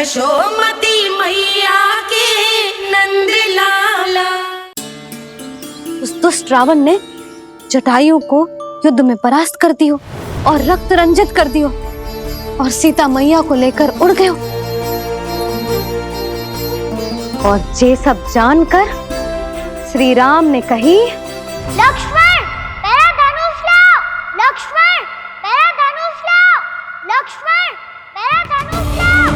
यशोमती मैया के नंद लाला। उस दुष्ट रावण ने जटायु को युद्ध में परास्त कर दियो और रक्त रंजित कर दियो और सीता मैया को लेकर उड़ गयो। और ये सब जानकर श्री राम ने कही, लक्ष्मण मेरा धनुष लाओ, लक्ष्मण मेरा धनुष लाओ, लक्ष्मण मेरा धनुष लाओ।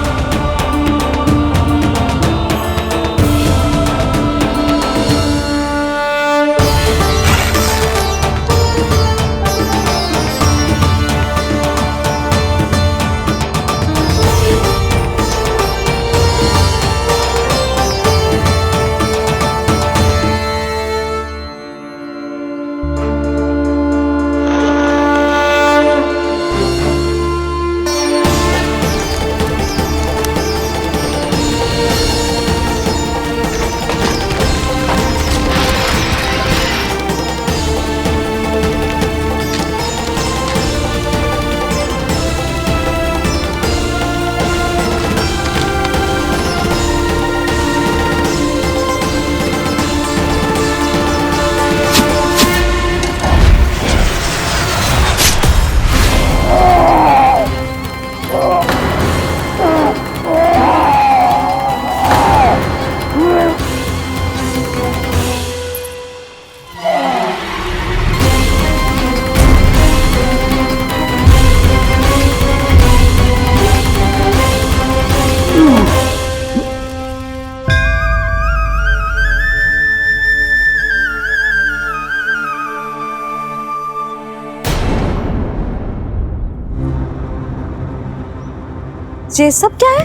ये सब क्या है?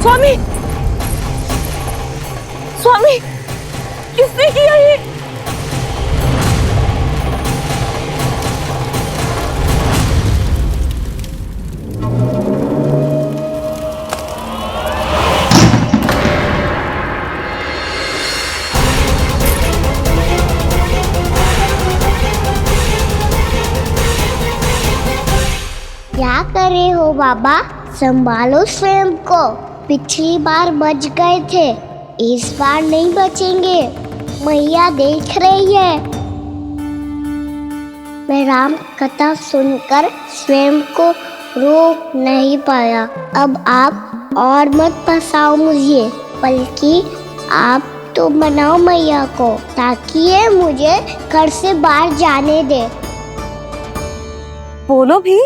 स्वामी, स्वामी, किसने किया ये? क्या कर रहे हो बाबा? संभालो स्वयं को। पिछली बार बच गए थे, इस बार नहीं बचेंगे। मैया देख रही है। मैं राम कथा सुनकर स्वयं को रोक नहीं पाया। अब आप और मत फंसाओ मुझे, बल्कि आप तो मनाओ मैया को, ताकि ये मुझे घर से बाहर जाने दे। बोलो भी।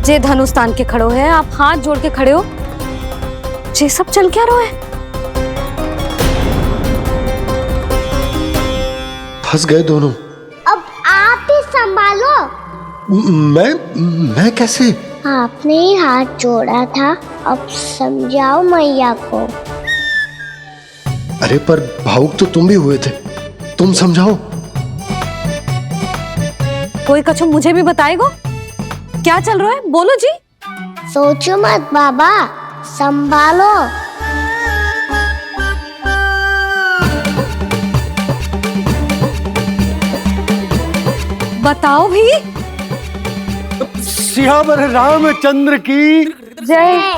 जे धनुष तान के खड़ो है, आप हाथ जोड़ के खड़े हो। ये सब चल क्या रहा है? फंस गए दोनों। अब आप ही संभालो। मैं कैसे? आपने ही हाथ जोड़ा था, अब समझाओ मैया को। अरे पर भावुक तो तुम भी हुए थे, तुम समझाओ। कोई कछु मुझे भी बताएगो? क्या चल रहा है? बोलो जी। सोचो मत बाबा, संभालो। बताओ भी। सियावर रामचंद्र की जय।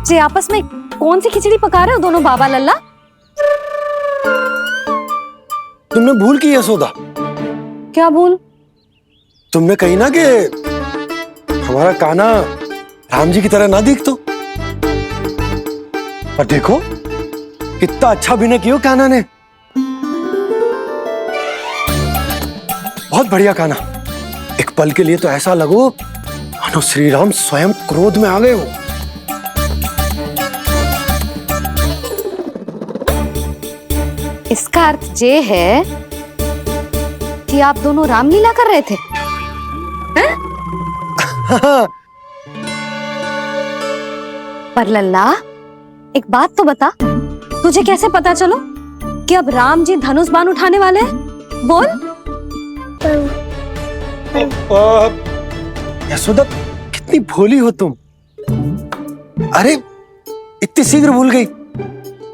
जी आपस में कौन सी खिचड़ी पका रहे हो दोनों बाबा लल्ला? तुमने भूल की यशोदा? क्या भूल? तुमने कही ना कि हमारा कान्हा राम जी की तरह ना दिख तो। और देखो कितना अच्छा अभिनय किया कान्हा ने। बहुत बढ़िया कान्हा। एक पल के लिए तो ऐसा लगो मानो श्री राम स्वयं क्रोध में आ गए हो। इसका अर्थ ये है कि आप दोनों रामलीला कर रहे थे? पर लल्ला एक बात तो बता, तुझे कैसे पता चलो कि अब राम जी धनुष बाण उठाने वाले हैं? बोल। यशोदा, कितनी भोली हो तुम। अरे इतनी शीघ्र भूल गई।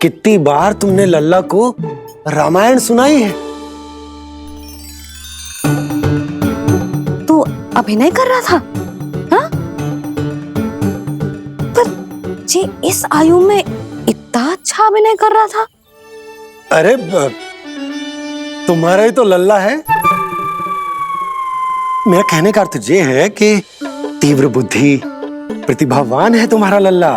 कितनी बार तुमने लल्ला को रामायण सुनाई है। तू अभिनय कर रहा था? हाँ? पर जी इस आयु में इतना अच्छा अभिनय कर रहा था। अरे तुम्हारा ही तो लल्ला है। मेरा कहने का अर्थ ये है कि तीव्र बुद्धि, प्रतिभावान है तुम्हारा लल्ला।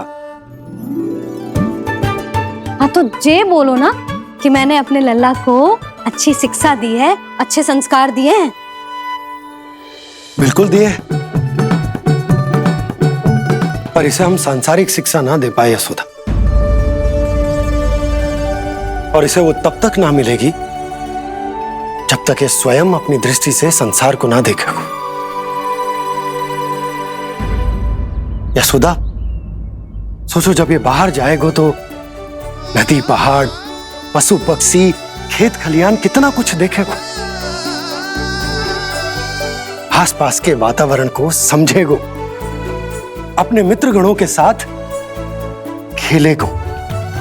हाँ तो ये बोलो ना कि मैंने अपने लल्ला को अच्छी शिक्षा दी है, अच्छे संस्कार दिए हैं। बिल्कुल दिए, पर इसे हम सांसारिक शिक्षा ना दे पाए यशोदा। और इसे वो तब तक ना मिलेगी जब तक ये स्वयं अपनी दृष्टि से संसार को ना देखेगा। यशोदा, सोचो जब ये बाहर जाएगा तो नदी, पहाड़, पशु पक्षी, खेत खलियान कितना कुछ देखेगा। आसपास के वातावरण को समझेगो, अपने मित्रगणों के साथ खेलेगो,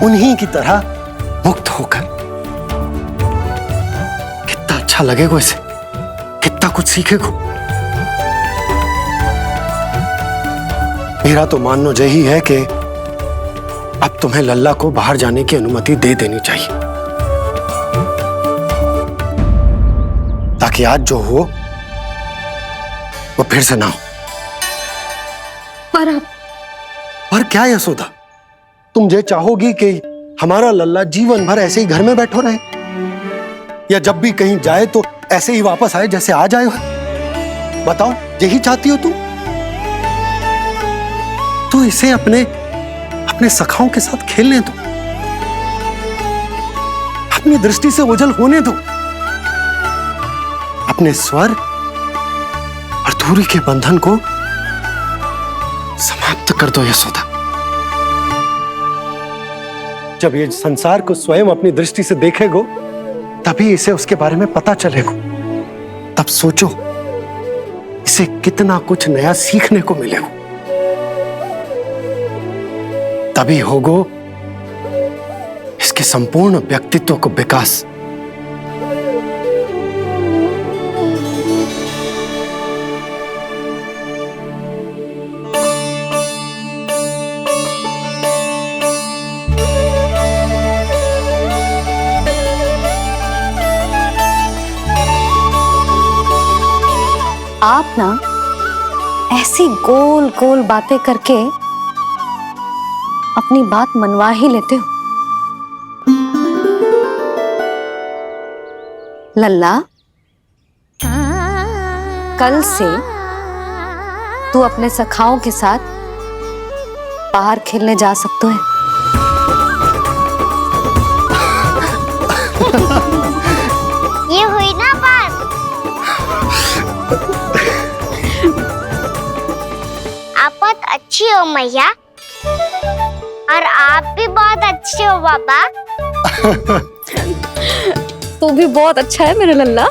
उन्हीं की तरह मुक्त होकर। कितना अच्छा लगेगा इसे, कितना कुछ सीखेगो। मेरा तो मानना यही है कि अब तुम्हें लल्ला को बाहर जाने की अनुमति दे देनी चाहिए, ताकि आज जो हो वो फिर से ना हो। पर क्या यशोदा, तुम ये चाहोगी कि हमारा लल्ला जीवन भर ऐसे ही घर में बैठो रहे, या जब भी कहीं जाए तो ऐसे ही वापस आए जैसे आज आए हो? बताओ, यही चाहती हो तुम? तो इसे अपने सखाओं के साथ खेलने दो, अपनी दृष्टि से ओझल होने दो, अपने स्वर और दूरी के बंधन को समाप्त कर दो यशोदा। जब ये संसार को स्वयं अपनी दृष्टि से देखेगो, तभी इसे उसके बारे में पता चलेगा। तब सोचो इसे कितना कुछ नया सीखने को मिलेगा। तभी होगो इसके संपूर्ण व्यक्तित्व को विकास। आप ना ऐसी गोल गोल बातें करके अपनी बात मनवा ही लेते हो। लल्ला, कल से तू अपने सखाओं के साथ बाहर खेलने जा सकते हैं। ये हुई ना बात। आप बहुत अच्छी हो मैया, और आप भी बहुत अच्छे हो बाबा। तू भी बहुत अच्छा है मेरा लल्ला।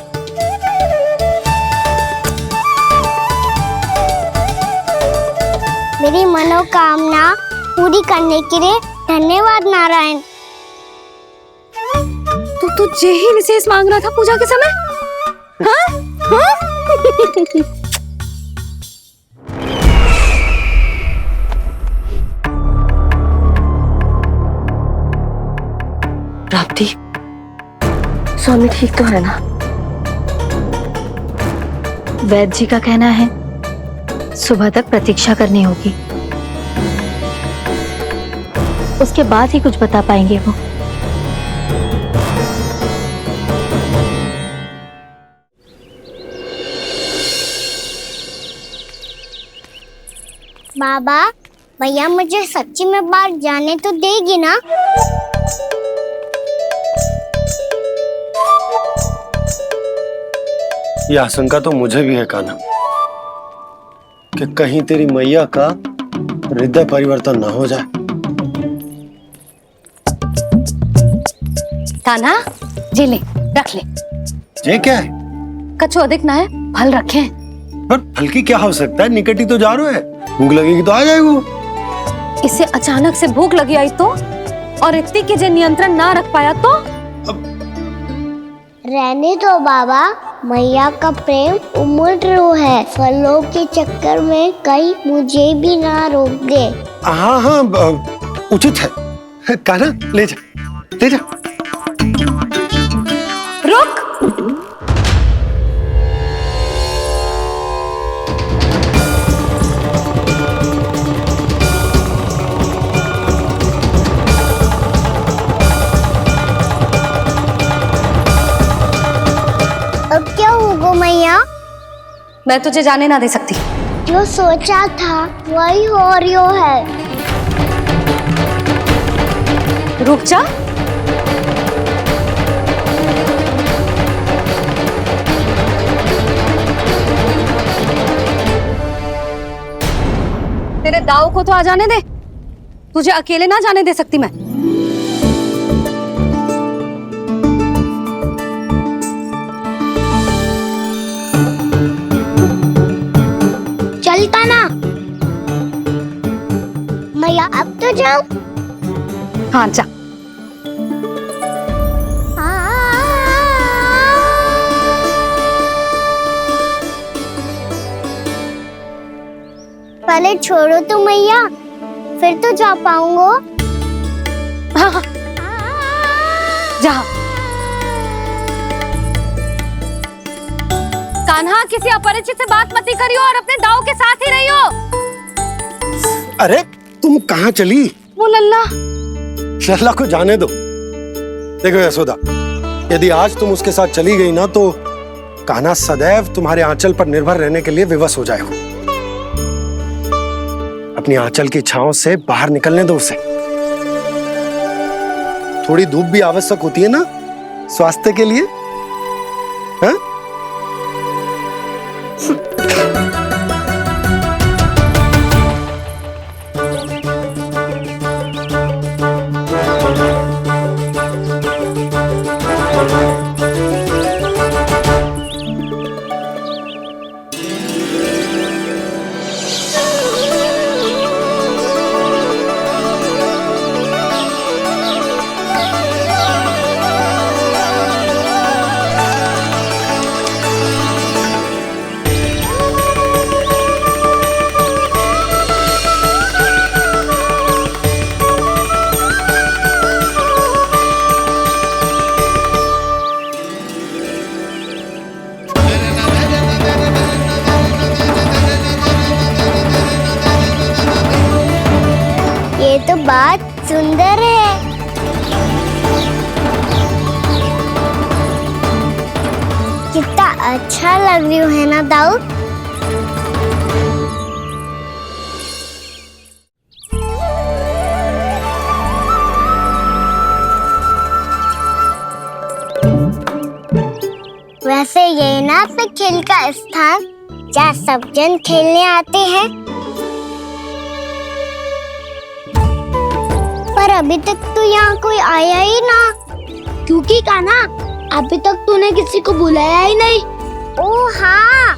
मेरी मनोकामना पूरी करने के लिए धन्यवाद नारायण। तो तू यही विशेष मांग रहा था पूजा के समय? हाँ? हाँ? प्राप्ति, स्वामी ठीक तो है ना? वैद्य जी का कहना है सुबह तक प्रतीक्षा करनी होगी, उसके बाद ही कुछ बता पाएंगे वो। बाबा, भैया मुझे सच्ची में बाहर जाने तो देगी ना? ये आशंका तो मुझे भी है कान्हा, कि कहीं तेरी मैया का हृदय परिवर्तन ना हो जाए। कान्हा जी ले, रख ले। ये क्या है? कछु अधिक ना है, फल रखे हैं। पर फल की क्या आवश्यकता है? निकट ही तो जा रहे हैं, भूख लगेगी तो आ जाएगा वो। इसे अचानक से भूख लगी आई तो, और इतनी के जे नियंत्रण ना रख पाया तो? रहने दो बाबा, मैया का प्रेम उमड़ है। फलों के चक्कर में कहीं मुझे भी ना रोक दे। हाँ हाँ, उचित है। कान्हा ले जा, ले जा। रुक। अब क्या होगा मैया? मैं तुझे जाने ना दे सकती। जो सोचा था वही हो रही है। रुक जा। तेरे दाव को तो आ जाने दे, तुझे अकेले ना जाने दे सकती मैं। चलता ना मैया, अब तो जाओ। हाँ जा। पहले छोड़ो तो मैया, फिर तो जा पाऊंगा। हाँ हाँ जा। कान्हा, किसी अपरिचित से बात मत करियो और अपने दाव के साथ ही रहियो। अरे तुम कहाँ चली? वो लल्ला। लल्ला को जाने दो। देखो यशोदा, यदि आज तुम उसके साथ चली गई ना तो कान्हा सदैव तुम्हारे आंचल पर निर्भर रहने के लिए विवश हो जाएगा। अपनी आंचल की छांव से बाहर निकलने दो उसे। थोड़ी धूप भी आवश्यक होती है ना स्वास्थ्य के लिए, हाँ? ये तो बात सुंदर है। कितना अच्छा लग रही है ना दाऊ? वैसे ये ना अपने खेल का स्थान जहाँ सब जन खेलने आते हैं, पर अभी तक तो यहाँ कोई आया ही ना। क्योंकि कान्हा, अभी तक तूने किसी को बुलाया ही नहीं। ओह हाँ,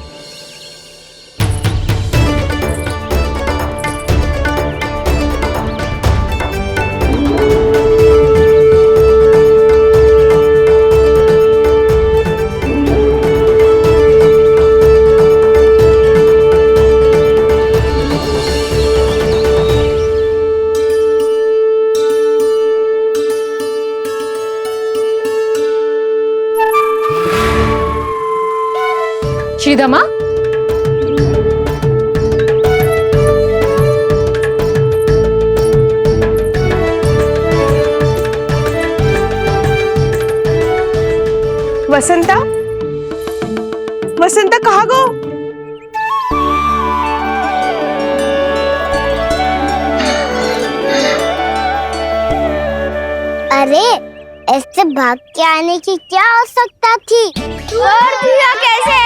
श्रीदमा, वसंता, वसंता कहाँ गो? अरे ऐसे भाग के आने की क्या आवश्यकता थी? और दिया कैसे?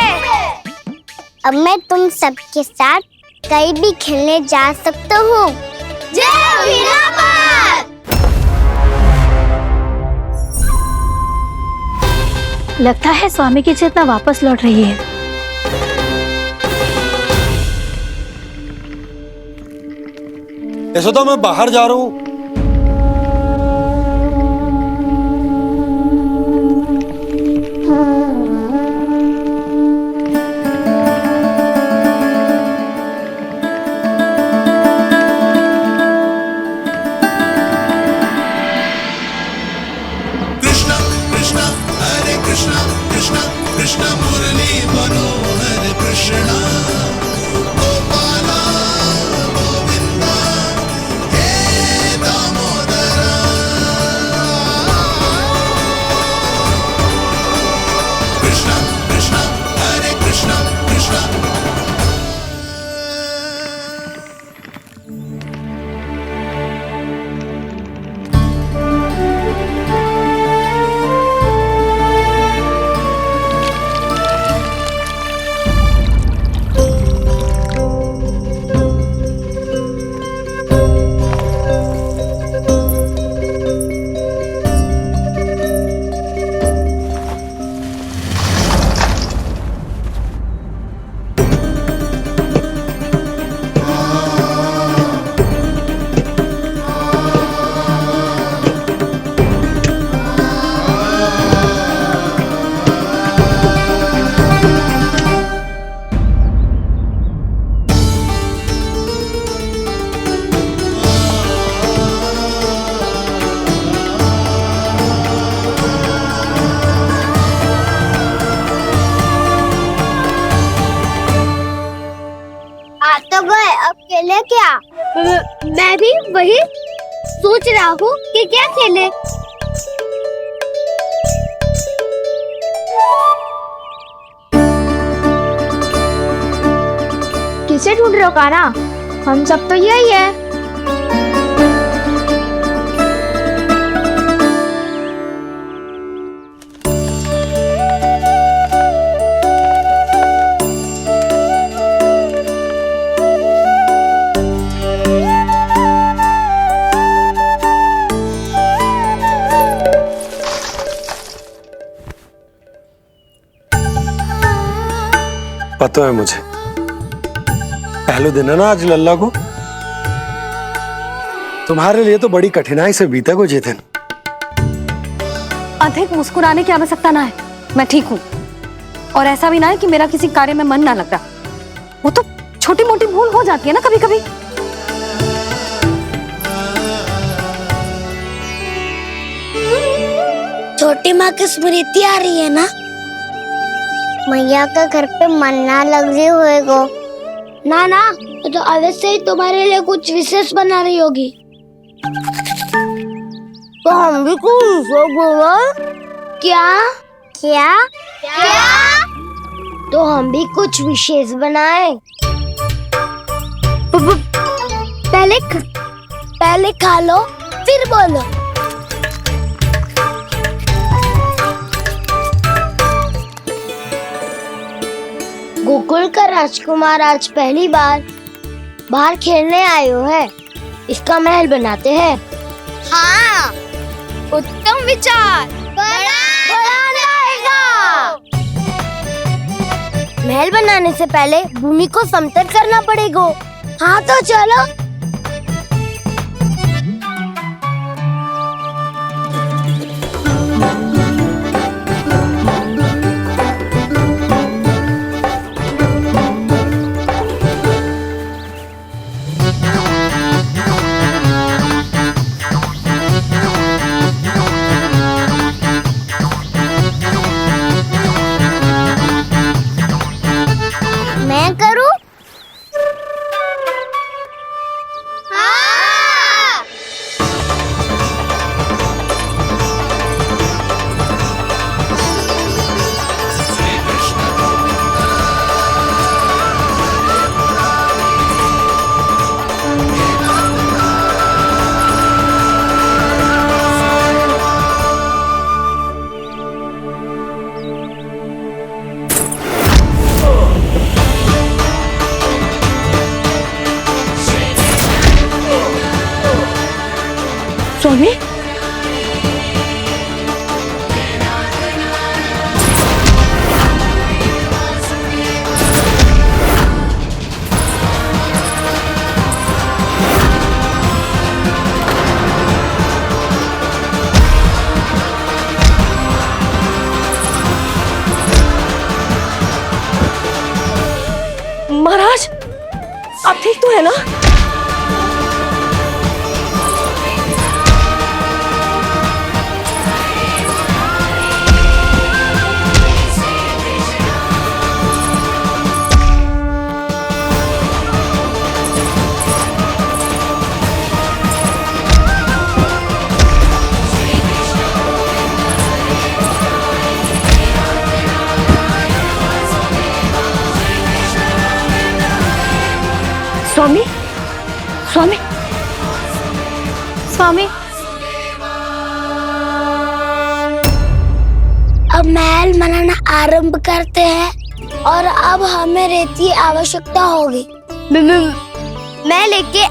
अब मैं तुम सबके साथ कहीं भी खेलने जा सकता हूँ। जय वीरापाद! लगता है स्वामी की चेतना वापस लौट रही है। यशोदा, मैं बाहर जा रहा हूं। तो गए, अब खेले क्या? मैं भी वही सोच रहा हूँ कि क्या खेले। किसे ढूंढ रहे हो काना? हम सब तो यही है। पता है मुझे, पहले दिन है ना आज लल्ला को। तुम्हारे लिए तो बड़ी कठिनाई से बीता को जितिन। अधिक मुस्कुराने की आवश्यकता ना है, मैं ठीक हूँ। और ऐसा भी ना है कि मेरा किसी कार्य में मन ना लग रहा। वो तो छोटी मोटी भूल हो जाती है ना कभी कभी। छोटी माँ की स्मृति आ रही है ना? मैया का घर पे मन ना लग रही होएगो। ना ना, तो अवश्य ही तुम्हारे लिए कुछ विशेष बना रही होगी। तो हम भी कुछ बोलो। क्या क्या क्या? तो हम भी कुछ विशेष बनाए। पहले खा लो फिर बोलो। गोकुल का राजकुमार आज पहली बार बाहर खेलने आए हो है। इसका महल बनाते हैं। हाँ, उत्तम विचार। बड़ा रहेगा। महल बनाने से पहले भूमि को समतल करना पड़ेगा। हाँ तो चलो। मैं करूं? हाँ। स्वामी, है ना? स्वामी, स्वामी, स्वामी। अब महल बनाना आरंभ करते हैं और अब हमें रेत की आवश्यकता होगी। मैं लेके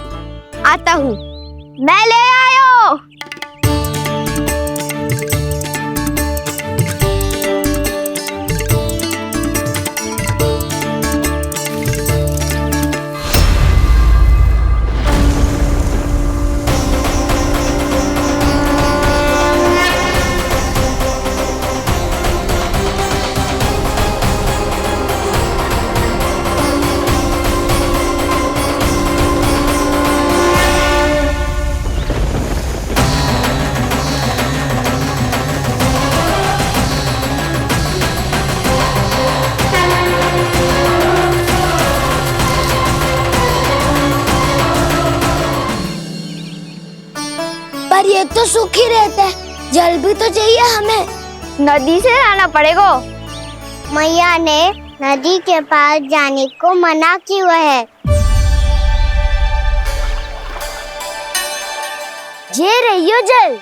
आता हूँ। मैं ले आयो। पर ये तो सूखी रहता है, जल भी तो चाहिए हमें। नदी से लाना पड़ेगा। मैया ने नदी के पास जाने को मना किया है। ये रहियो जल।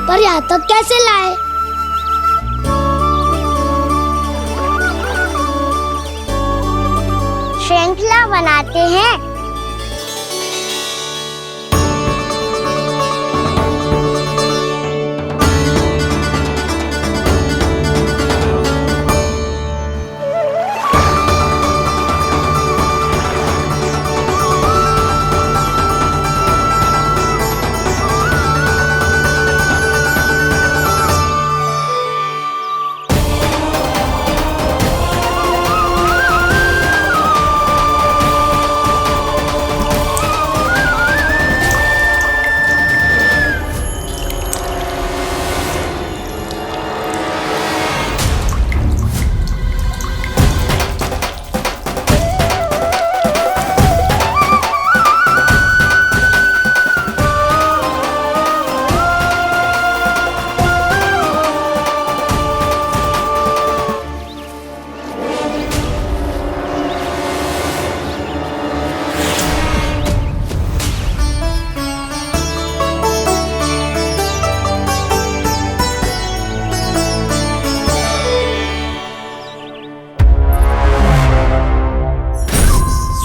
पर यहाँ तक कैसे लाए? श्रृंखला बनाते हैं।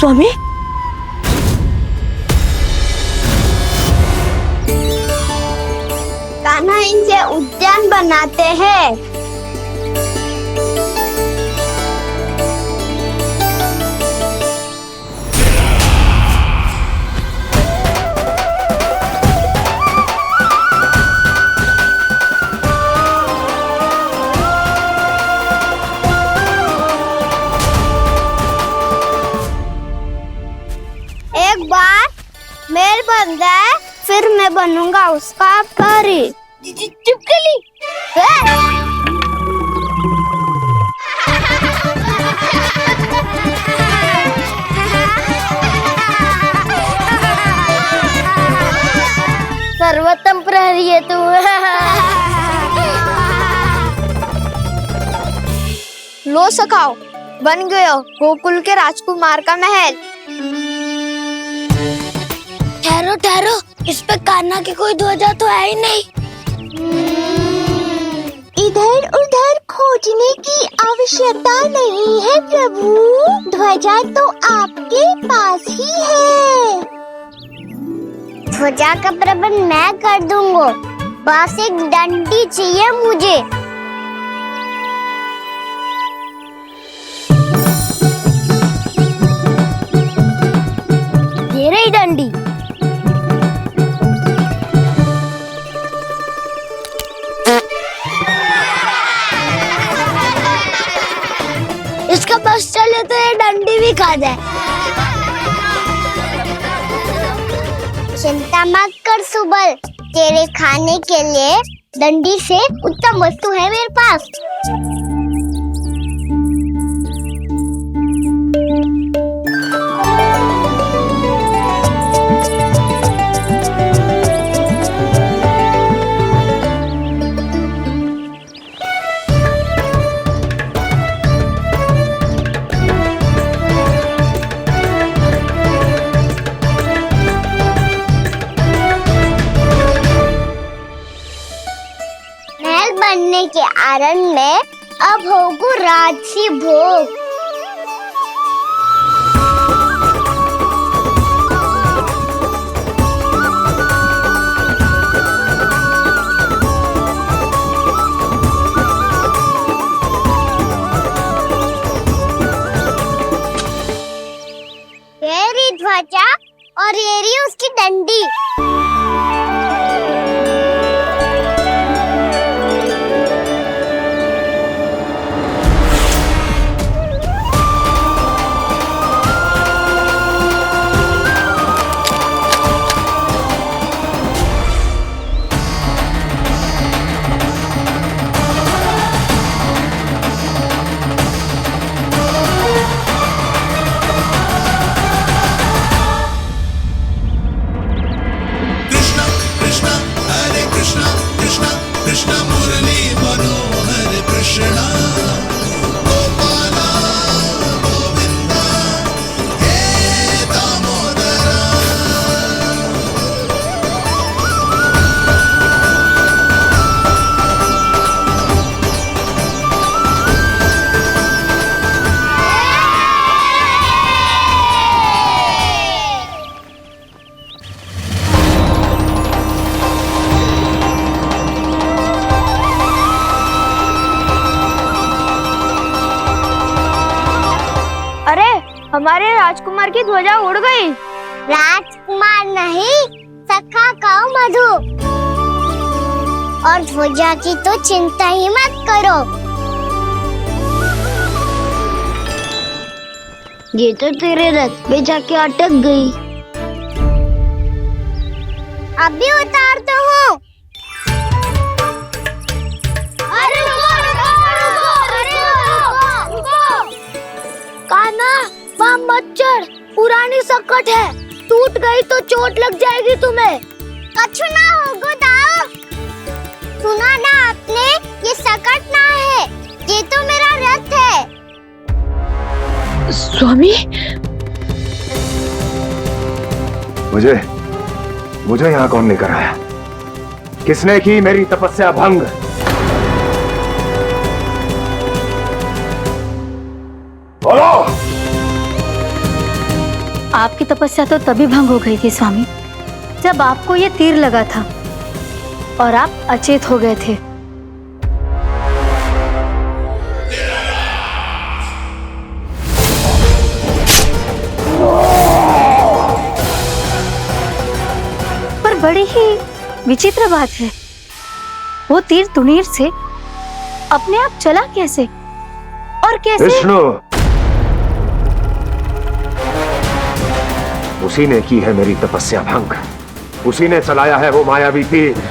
स्वामी, कान्हा इनसे उद्यान बनाते हैं। एक बार मेल बन जाए फिर मैं बनूंगा उसका परी। चुपकली। सर्वोत्तम प्रहरी है तू। लो सखाओ, बन गयो गोकुल के राजकुमार का महल। ठहरो ठहरो, इस पे कान्हा की कोई ध्वजा तो है ही नहीं। इधर उधर खोजने की आवश्यकता नहीं है प्रभु, ध्वजा तो आपके पास ही है। ध्वजा का प्रबंध मैं कर दूंगा, बस एक डंडी चाहिए मुझे। ये रही डंडी। भी खा जाए। चिंता मत कर सुबल, तेरे खाने के लिए डंडी से उत्तम वस्तु है मेरे पास। महल बनने के आनंद में अब होगू राजसी भोग। ये रही ध्वजा और ये रही उसकी डंडी। हमारे राजकुमार की ध्वजा उड़ गई। राजकुमार नहीं, सखा कहो मधु। और ध्वजा की तो चिंता ही मत करो। ये तो तेरे रथ पे जाके अटक गई। अभी उतारता हूँ। अरे कान्हा, वहाँ मत चढ़, पुरानी सकट है, टूट गई तो चोट लग जाएगी तुम्हें। कछु ना होगा दाऊ। सुना ना आपने, ये सकट ना है, ये तो मेरा रथ है। स्वामी, मुझे यहाँ कौन लेकर आया? किसने की मेरी तपस्या भंग? बोलो। आपकी तपस्या तो तभी भंग हो गई थी स्वामी, जब आपको ये तीर लगा था और आप अचेत हो गए थे। पर बड़ी ही विचित्र बात है, वो तीर तुनीर से अपने आप चला कैसे और कैसे? विष्णु, उसी ने की है मेरी तपस्या भंग, उसी ने चलाया है वो मायावी तीर।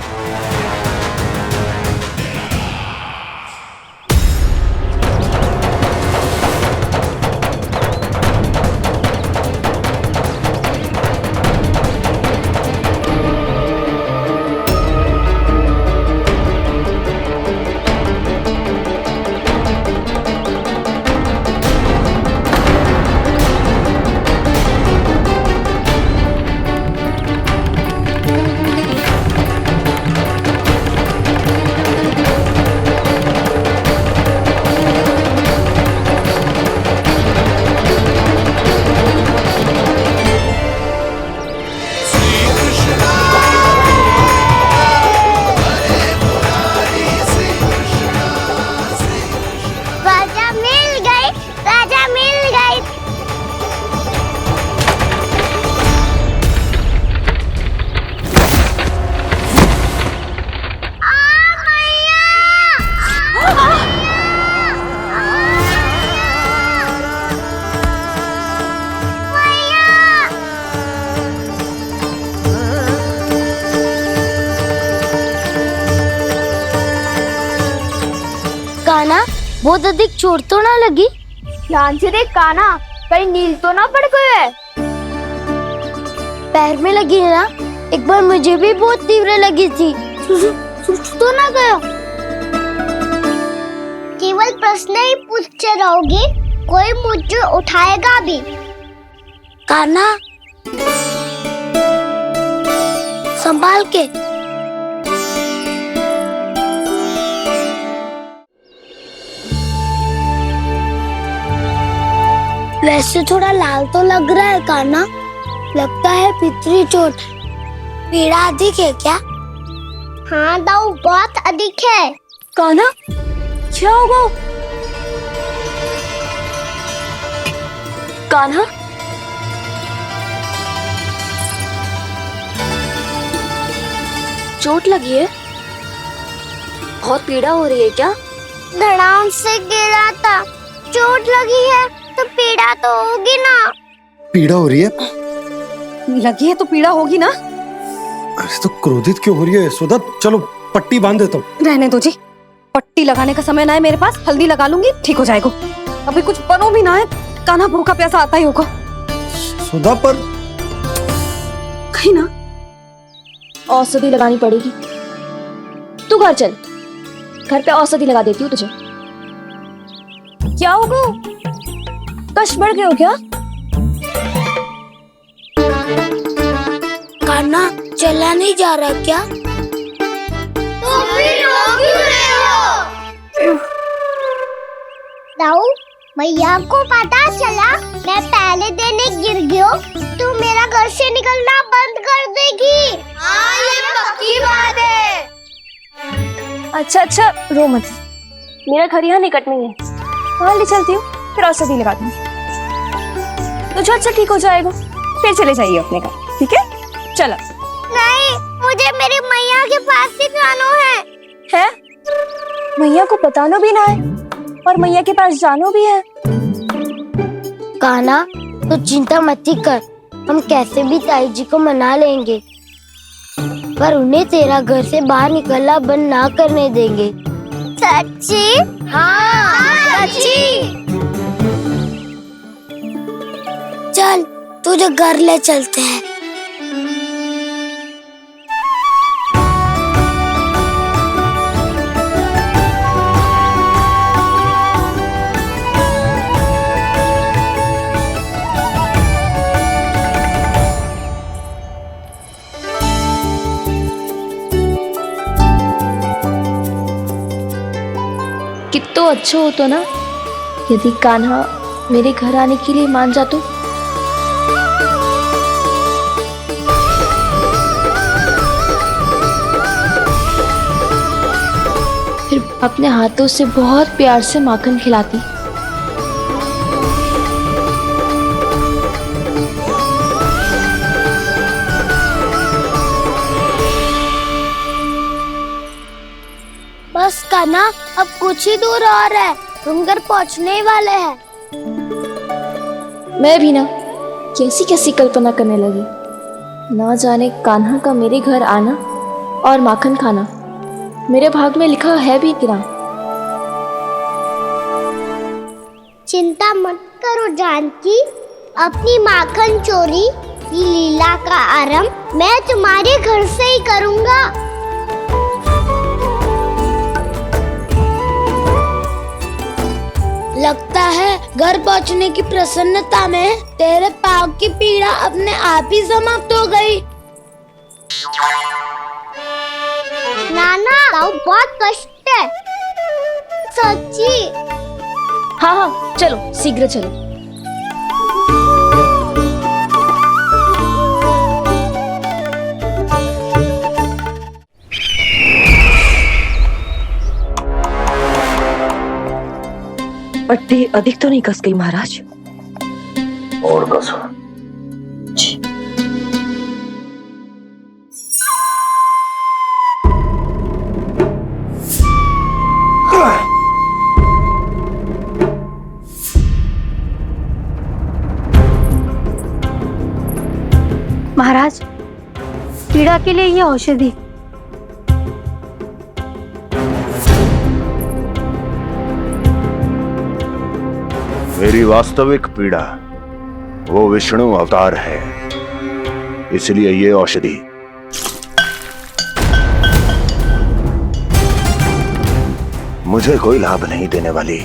बहुत अधिक चोट तो ना लगी? ध्यान से देख कान्हा, कहीं नील तो ना पड़ गए। पैर में लगी है ना? एक बार मुझे भी बहुत तीव्र लगी थी। सूज तो ना गया? केवल प्रश्न ही पूछते रहोगे, कोई मुझे उठाएगा भी? कान्हा, संभाल के। वैसे थोड़ा लाल तो लग रहा है कान्हा, लगता है पितरी चोट। पीड़ा अधिक है क्या? हाँ दाऊ, बहुत अधिक है। कान्हा, क्या होगा? कान्हा, चोट लगी है? बहुत पीड़ा हो रही है क्या? धड़ाम से गिरा था, चोट लगी है तो पीड़ा तो होगी ना। पीड़ा हो रही है? लगी है तो पीड़ा होगी ना। अरे तो क्रोधित क्यों हो रही है यशोदा? चलो पट्टी बांध देता हूँ। रहने दो जी, पट्टी लगाने का समय ना है मेरे पास, हल्दी लगा लूंगी, ठीक हो जाएगा। अभी कुछ बनो भी ना है, कान्हा भूखा प्यासा आता ही होगा। सुधा पर कहीं ना औषधि लगानी पड़ेगी। तू घर चल, घर पे औषधि लगा देती हूँ तुझे। क्या होगा? कष्ट बढ़ गए हो क्या? कान्हा चला नहीं जा रहा क्या? तो फिर रो क्यों रहे हो? दाऊ, मैया को पता चला मैं पहले दिन ही गिर गया तो मेरा घर से निकलना बंद कर देगी। हाँ, ये पक्की बात है। अच्छा अच्छा, रो मत, मेरा घर यहाँ निकट में है, वहाँ ले चलती हूँ, फिर औषधि लगा दूंगी। तो झट से ठीक हो जाएगा, फिर चले जाइए अपने घर, ठीक है? चलो। नहीं, मुझे मेरी मैया के पास ही जाना है। मैया को बताना भी ना है और मैया के पास जानो भी है। कान्हा, तो चिंता मत ही कर, हम कैसे भी ताई जी को मना लेंगे, पर उन्हें तेरा घर से बाहर निकलना बंद ना करने देंगे। सच्ची? हाँ, सच्ची। चल, तुझे घर ले चलते हैं। कितना अच्छा हो तो ना यदि कान्हा मेरे घर आने के लिए मान जा तो। फिर अपने हाथों से बहुत प्यार से माखन खिलाती। बस कान्हा, अब कुछ ही दूर और है, हम घर पहुँचने ही वाले हैं। मैं भी ना कैसी कैसी कल्पना करने लगी। ना जाने कान्हा का मेरे घर आना और माखन खाना मेरे भाग में लिखा है भी कि ना। चिंता मत करो जानकी, अपनी माखन चोरी की लीला का आरंभ मैं तुम्हारे घर से ही करूँगा। लगता है घर पहुंचने की प्रसन्नता में तेरे पाँव की पीड़ा अपने आप ही समाप्त हो गई। नाना, पाँव बहुत कष्ट है। सच्ची? हाँ हाँ, चलो शीघ्र चलो। पट्टी अधिक तो नहीं कस गई महाराज? और कसो। महाराज, पीड़ा के लिए ये औषधि। मेरी वास्तविक पीड़ा वो विष्णु अवतार है, इसलिए ये औषधि मुझे कोई लाभ नहीं देने वाली।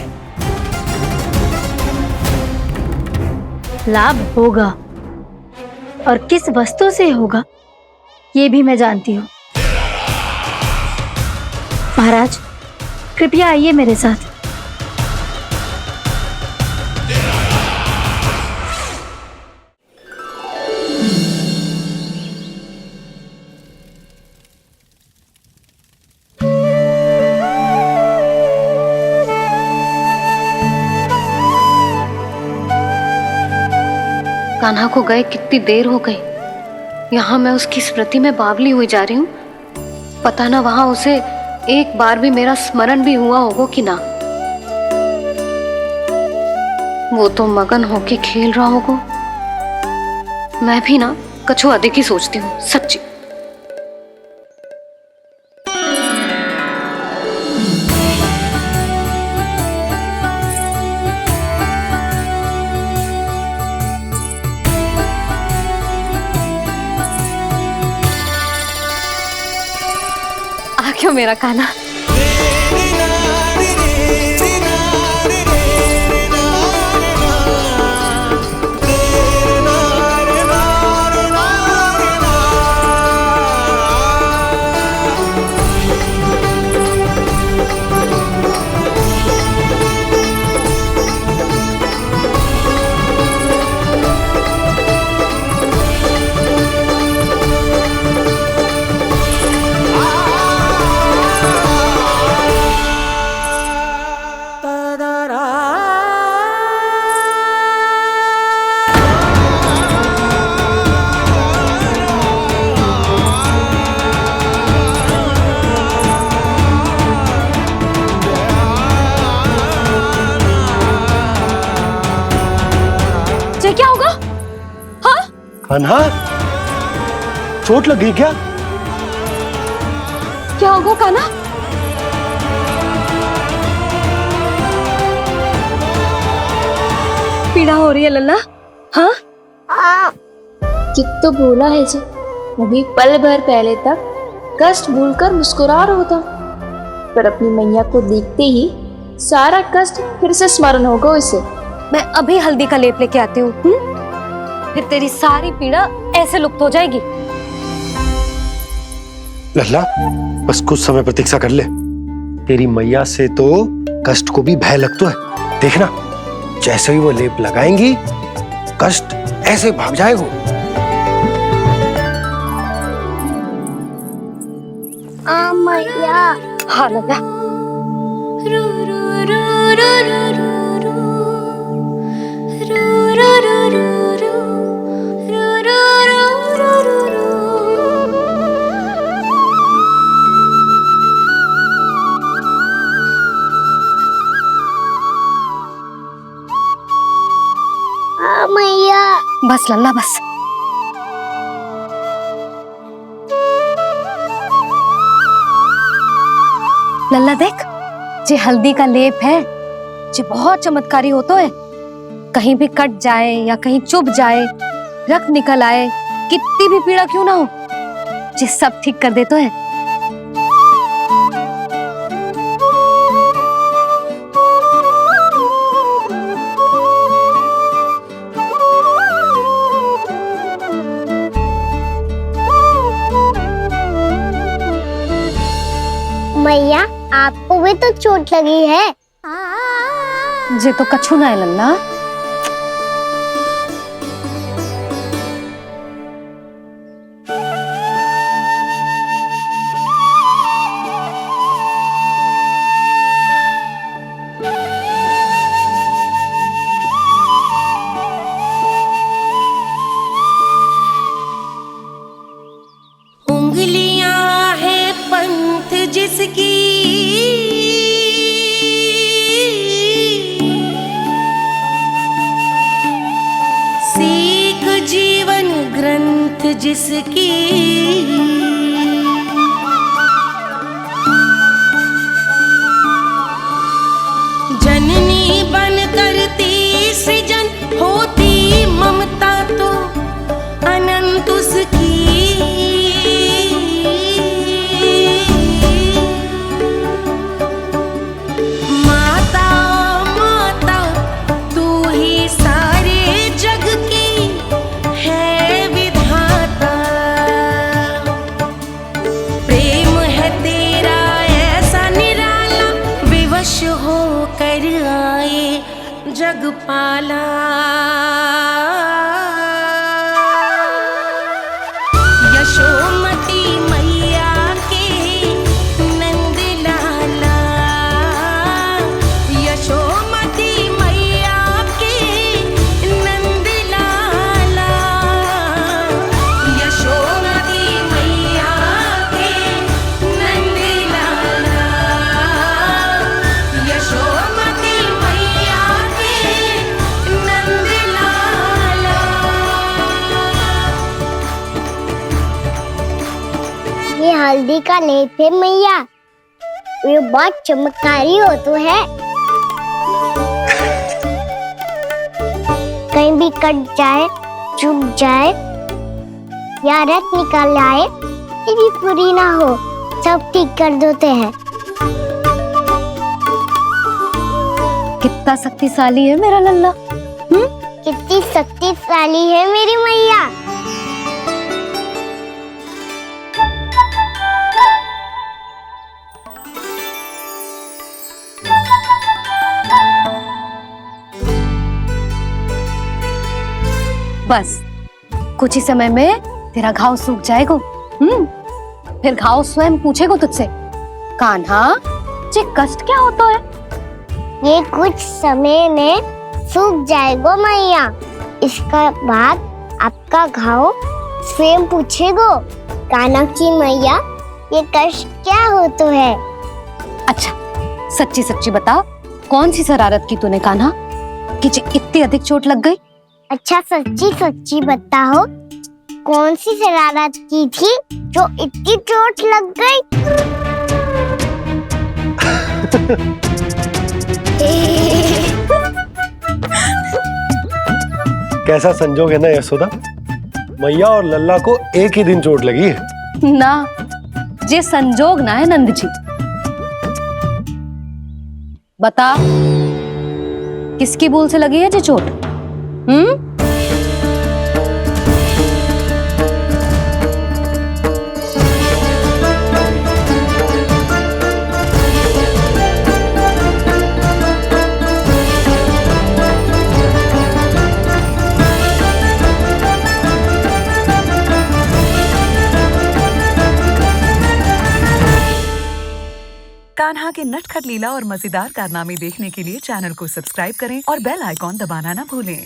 लाभ होगा, और किस वस्तु से होगा ये भी मैं जानती हूँ। महाराज, कृपया आइए मेरे साथ। कान्हा को गए कितनी देर हो गई। यहाँ मैं उसकी स्मृति में बावली हुई जा रही हूँ। पता ना वहां उसे एक बार भी मेरा स्मरण भी हुआ होगा कि ना। वो तो मगन होके खेल रहा होगा। मैं भी ना कछु अधिक ही सोचती हूँ, सच्ची। आ क्यों मेरा कान्हा? क्या होगा? हाँ? कान्हा, चोट लगी क्या? क्या होगा कान्हा? पीड़ा हो रही है लल्ला? हाँ? कित तो भूला है जी, अभी पल भर पहले तक कष्ट भूलकर मुस्कुरा रहा था, पर अपनी मैया को देखते ही सारा कष्ट फिर से स्मरण होगा उसे। मैं अभी हल्दी का लेप लेके आती हूँ, फिर तेरी सारी पीड़ा ऐसे लुप्त हो जाएगी। लल्ला, बस कुछ समय प्रतीक्षा कर ले। तेरी मैया से तो कष्ट को भी भय लगता है। देखना, जैसे ही वो लेप लगाएंगी, कष्ट ऐसे भाग जाएगा। मैया। हाँ लल्ला। मैया। बस लल्ला बस। लल्ला देख, जे हल्दी का लेप है, जे बहुत चमत्कारी होता है। कहीं भी कट जाए या कहीं चुभ जाए, रक्त निकल आए, कितनी भी पीड़ा क्यों ना हो, जे सब ठीक कर देता है। मैया, आपको भी तो चोट लगी है। जे तो कछु ना है लल्ला। उंगलियां है पंथ जिसकी, सीख जीवन ग्रंथ जिसकी, जननी बन करती जग पाला। यशोमती मैया के नंद लाला, यशोमती मैया के नंद लाला, यशोमती मैया के नंद लाला, यशोमती मैया के नंद लाला। ये हल्दी का लेप है मैया, ये बहुत चमत्कारी हो तो है। कहीं भी कट जाए, चुभ जाए या रक्त निकल आए, ये भी पूरी ना हो, सब ठीक कर देते हैं। कितना शक्तिशाली है मेरा लल्ला। कितनी शक्तिशाली है मेरी मैया। बस कुछ ही समय में तेरा घाव सूख जाएगा। फिर घाव स्वयं पूछेगा तुझसे, कान्हा ये कष्ट क्या होता है? ये कुछ समय में सूख जाएगा मैया। इसका बाद आपका घाव स्वयं पूछेगो, कान्हा मैया ये कष्ट क्या होता है। अच्छा सच्ची सच्ची बता, कौन सी शरारत की तूने कान्हा कि इतनी अधिक चोट लग गई? अच्छा सच्ची सच्ची बताओ, कौन सी शरारत की थी जो इतनी चोट लग गई? कैसा संजोग है ना यशोदा, मैया और लल्ला को एक ही दिन चोट लगी है। ना ये संजोग ना है नंद जी। बता किसकी भूल से लगी है ये चोट? कान्हा के नटखट लीला और मजेदार कारनामे देखने के लिए चैनल को सब्सक्राइब करें और बेल आइकॉन दबाना ना भूलें।